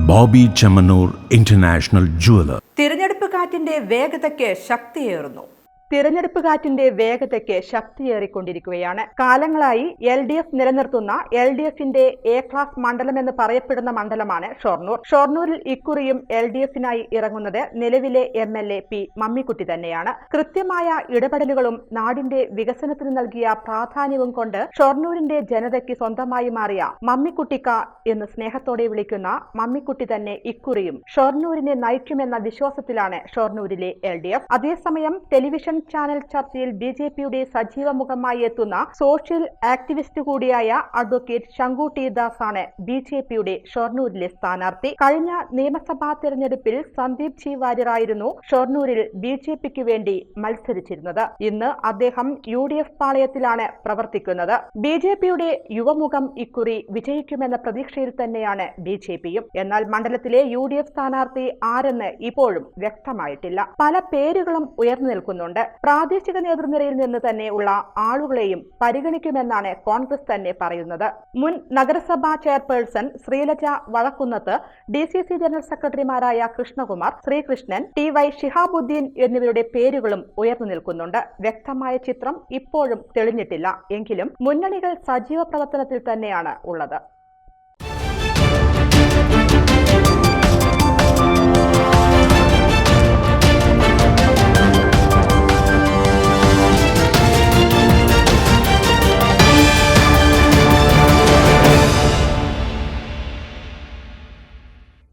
Bobby Chemmanur international jeweller. തിരഞ്ഞെടുപ്പ് കാറ്റിന്റെ വേഗതയ്ക്ക് ശക്തിയേറുന്നു. തിരഞ്ഞെടുപ്പ് കാറ്റിന്റെ വേഗതയ്ക്ക് ശക്തിയേറിക്കൊണ്ടിരിക്കുകയാണ്. കാലങ്ങളായി LDF നിലനിർത്തുന്ന LDFന്റെ A ക്ലാസ് മണ്ഡലമെന്ന് പറയപ്പെടുന്ന മണ്ഡലമാണ് ഷൊർണൂർ. ഷൊർണൂരിൽ ഇക്കുറിയും LDFനായി ഇറങ്ങുന്നത് നിലവിലെ MLA P മമ്മിക്കുട്ടി തന്നെയാണ്. കൃത്യമായ ഇടപെടലുകളും നാടിന്റെ വികസനത്തിന് നൽകിയ പ്രാധാന്യവും കൊണ്ട് ഷൊർണൂരിന്റെ ജനതയ്ക്ക് സ്വന്തമായി മാറിയ മമ്മിക്കുട്ടിക്ക എന്ന് സ്നേഹത്തോടെ വിളിക്കുന്ന മമ്മിക്കുട്ടി തന്നെ ഇക്കുറിയും ഷൊർണൂരിനെ നയിക്കുമെന്ന വിശ്വാസത്തിലാണ് ഷൊർണൂരിലെ LDF. അതേസമയം ടെലിവിഷൻ ചാനൽ ചർച്ചയിൽ BJPയുടെ സജീവ മുഖമായി എത്തുന്ന സോഷ്യൽ ആക്ടിവിസ്റ്റ് കൂടിയായ അഡ്വക്കേറ്റ് ശങ്കു T. ദാസ് ആണ് BJPയുടെ ഷൊർണൂരിലെ സ്ഥാനാർത്ഥി. കഴിഞ്ഞ നിയമസഭാ തെരഞ്ഞെടുപ്പിൽ സന്ദീപ് G. വാര്യറായിരുന്നു ഷൊർണൂരിൽ BJPക്ക് വേണ്ടി മത്സരിച്ചിരുന്നത്. ഇന്ന് അദ്ദേഹം UDF പാളയത്തിലാണ് പ്രവർത്തിക്കുന്നത്. BJPയുടെ യുവമുഖം ഇക്കുറി വിജയിക്കുമെന്ന പ്രതീക്ഷയിൽ തന്നെയാണ് BJPയും. എന്നാൽ മണ്ഡലത്തിലെ UDF സ്ഥാനാർത്ഥി ആരെന്ന് ഇപ്പോഴും വ്യക്തമായിട്ടില്ല. പല പേരുകളും ഉയർന്നു നിൽക്കുന്നുണ്ട്. പ്രാദേശിക നേതൃനിരയിൽ നിന്ന് തന്നെ ഉള്ള ആളുകളെയും പരിഗണിക്കുമെന്നാണ് കോൺഗ്രസ് തന്നെ പറയുന്നത്. മുൻ നഗരസഭാ ചെയർപേഴ്സൺ ശ്രീലജ വഴക്കുന്നത്ത്, DCC ജനറൽ സെക്രട്ടറിമാരായ കൃഷ്ണകുമാർ, ശ്രീകൃഷ്ണൻ, TY ഷിഹാബുദ്ദീൻ എന്നിവരുടെ പേരുകളും ഉയർന്നു നിൽക്കുന്നുണ്ട്. വ്യക്തമായ ചിത്രം ഇപ്പോഴും തെളിഞ്ഞിട്ടില്ല. എങ്കിലും മുന്നണികൾ സജീവ പ്രവർത്തനത്തിൽ തന്നെയാണ് ഉള്ളത്.